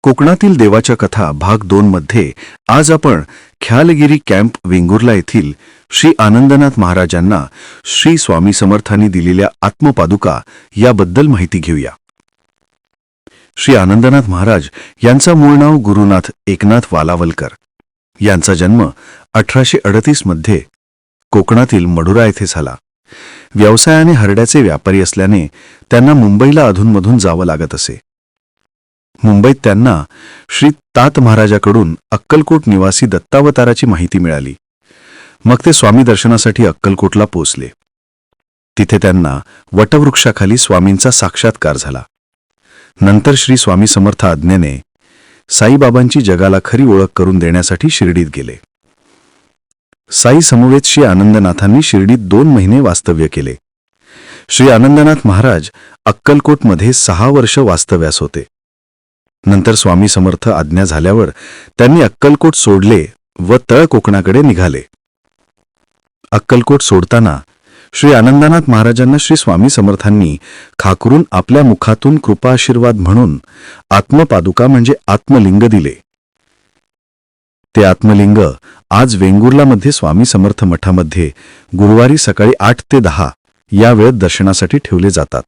कोकणातील देवाच्या कथा भाग 2 मध्ये आज आपण ख्यालगिरी कॅम्प वेंगुर्ला येथील श्री आनंदनाथ महाराजांना श्री स्वामी समर्थांनी दिलेल्या आत्मपादुका याबद्दल माहिती घेऊया. श्री आनंदनाथ महाराज यांचा मूळ नाव गुरुनाथ एकनाथ वालावलकर. यांचा जन्म 1838 मध्ये कोकणातील मढुरा येथे झाला. व्यवसायाने हरड्याचे व्यापारी असल्याने त्यांना मुंबईला अधूनमधून जावं लागत असे. मुंबईत त्यांना श्री तात महाराजाकडून अक्कलकोट निवासी दत्तावताराची माहिती मिळाली. मग ते स्वामी दर्शनासाठी अक्कलकोटला पोचले. तिथे त्यांना वटवृक्षाखाली स्वामींचा साक्षात्कार झाला. नंतर श्री स्वामी समर्थ आज्ञेने साईबाबांची जगाला खरी ओळख करून देण्यासाठी शिर्डीत गेले. साई समवेत श्री आनंदनाथांनी शिर्डीत 2 महिने वास्तव्य केले. श्री आनंदनाथ महाराज अक्कलकोटमध्ये 6 वर्ष वास्तव्यास होते. नंतर स्वामी समर्थ आज्ञा झाल्यावर त्यांनी अक्कलकोट सोडले व तळ कोकणाकडे निघाले. अक्कलकोट सोडताना श्री आनंदनाथ महाराजांना श्री स्वामी समर्थांनी खाकरून आपल्या मुखातून कृपाआशीर्वाद म्हणून आत्मपादुका म्हणजे आत्मलिंग दिले. ते आत्मलिंग आज वेंगुर्लामध्ये स्वामी समर्थ मठामध्ये गुरुवारी सकाळी 8 ते 10 या वेळेत दर्शनासाठी ठेवले जातात.